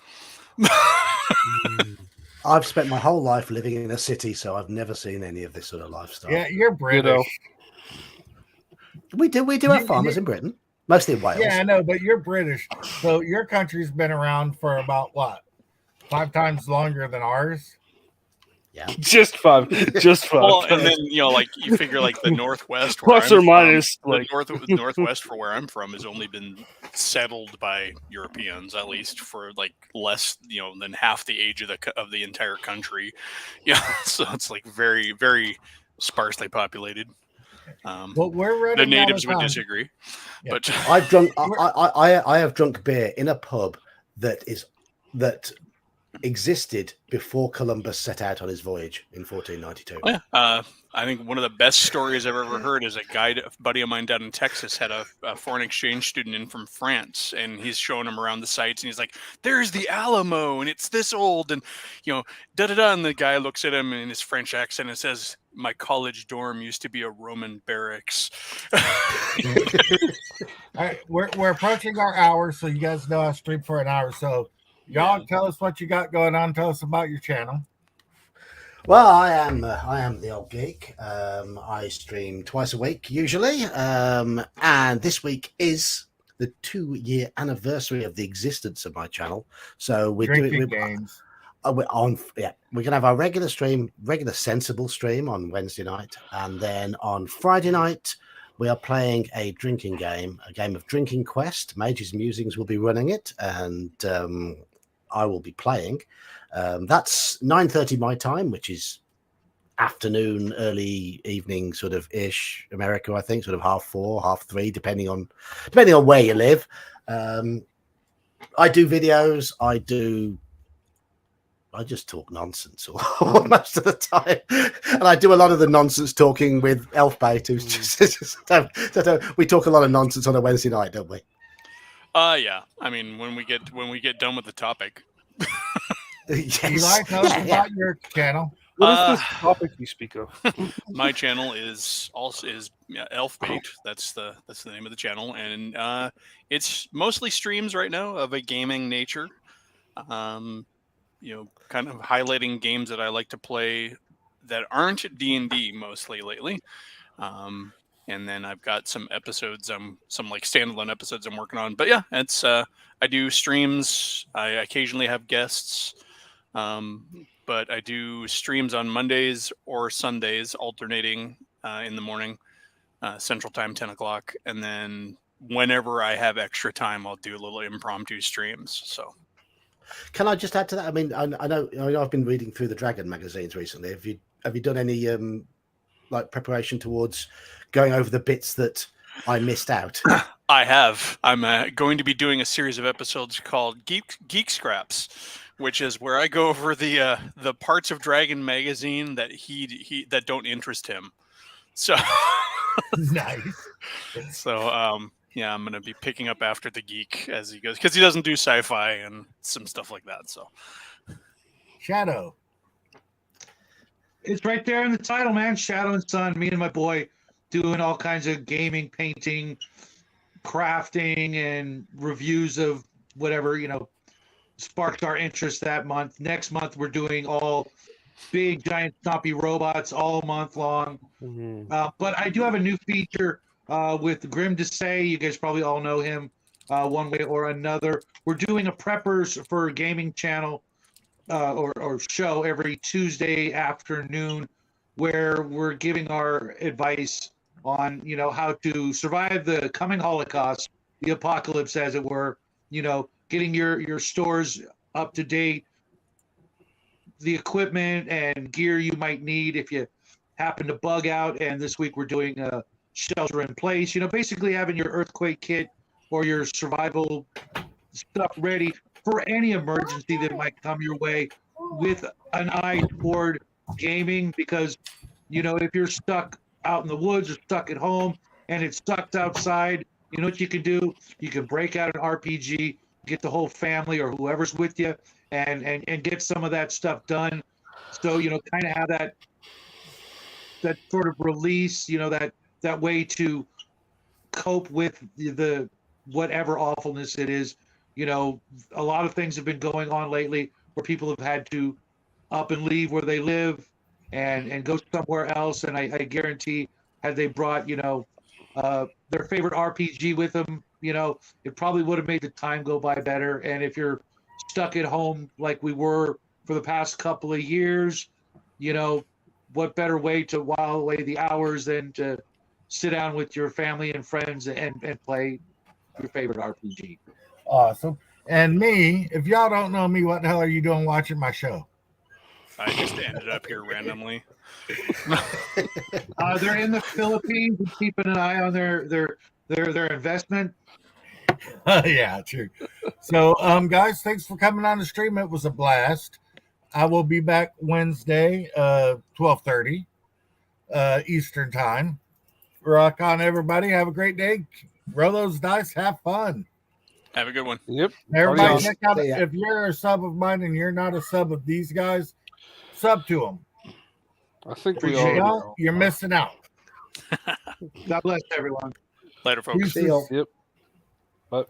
I've spent my whole life living in a city, so I've never seen any of this sort of lifestyle. Yeah, you're British. We do have farmers in Britain, mostly in Wales. Yeah, I know, but you're British. So your country's been around for about what? 5 times longer than ours? Just 5. Just 5. Well, and then like you figure like the Northwest, Plus where or I'm minus, from, like the Northwest for where I'm from has only been settled by Europeans, at least for like less than half the age of the entire country. Yeah, so it's like very, very sparsely populated. Well, we're running The natives out would of time. disagree, Yeah. but I've drunk. I have drunk beer in a pub that existed before Columbus set out on his voyage in 1492. yeah, I think one of the best stories I've ever heard is a buddy of mine down in Texas had a foreign exchange student in from France, and he's showing him around the sites, and he's like, "There's the Alamo, and it's this old, and da da da." And the guy looks at him in his French accent and says, "My college dorm used to be a Roman barracks." All right, we're approaching our hour, so you guys know I stream for an hour. So y'all tell us what you got going on. Tell us about your channel. Well, I am the old geek. I stream twice a week usually, and this week is the 2-year anniversary of the existence of my channel. So we're Drinking doing games. we're gonna have our regular sensible stream on Wednesday night, and then on Friday night we are playing a drinking game, a game of Drinking Quest. Mages Musings will be running it, and I will be playing. That's 9:30 my time, which is afternoon, early evening, sort of ish America. I think sort of 4:30, 3:30, depending on where you live. I do videos. I just talk nonsense most of the time, and I do a lot of the nonsense talking with Elfbait, who's just we talk a lot of nonsense on a Wednesday night, don't we? Yeah. I mean, when we get done with the topic. Yes. Eli, tell us about your channel. what is this topic you speak of? My channel is Elfbait. That's the name of the channel, and it's mostly streams right now of a gaming nature. Kind of highlighting games that I like to play that aren't D&D mostly lately. And then I've got some episodes, some like standalone episodes I'm working on. But yeah, it's I do streams. I occasionally have guests. But I do streams on Mondays or Sundays, alternating in the morning, Central Time, 10 o'clock. And then whenever I have extra time, I'll do little impromptu streams. So. Can I just add to that? I mean, I know I've been reading through the Dragon magazines recently. Have you done any like preparation towards going over the bits that I missed out? I have. I'm going to be doing a series of episodes called Geek Scraps, which is where I go over the parts of Dragon magazine that he that don't interest him. So Nice. So yeah, I'm gonna be picking up after the geek as he goes, because he doesn't do sci-fi and some stuff like that. So Shadow. It's right there in the title, man. Shadow and Sun. Me and my boy doing all kinds of gaming, painting, crafting, and reviews of whatever sparked our interest that month. Next month we're doing all big, giant, stompy robots all month long. Mhm. But I do have a new feature with Grim to Say. You guys probably all know him. one way or another. We're doing a Preppers for Gaming channel or show every Tuesday afternoon, where we're giving our advice on how to survive the coming Holocaust, the apocalypse, as it were. Getting your stores up to date, the equipment and gear you might need if you happen to bug out. And this week we're doing a shelter in place. Basically having your earthquake kit or your survival stuff ready for any emergency that might come your way, with an eye toward gaming. Because if you're stuck out in the woods or stuck at home and it sucks outside, you know what you can do? You can break out an RPG, get the whole family or whoever's with you, and get some of that stuff done. So kind of have that sort of release, that way to cope with the whatever awfulness it is. A lot of things have been going on lately where people have had to up and leave where they live and go somewhere else. And I guarantee, had they brought their favorite RPG with them, it probably would have made the time go by better. And if you're stuck at home like we were for the past couple of years, what better way to while away the hours than to sit down with your family and friends and play your favorite RPG. Awesome. And me, if y'all don't know me, what the hell are you doing watching my show? I just ended up here randomly. They're in the Philippines and keeping an eye on their investment. Yeah, true. So, guys, thanks for coming on the stream. It was a blast. I will be back Wednesday, 12:30 Eastern time. Rock on, everybody. Have a great day. Roll those dice. Have fun. Have a good one. Yep. Everybody, Adios. check out. See ya. If you're a sub of mine and you're not a sub of these guys, sub to them. I think we You all. don't, you're missing out. God bless everyone. Later, folks. Deuces. See y'all. Yep. But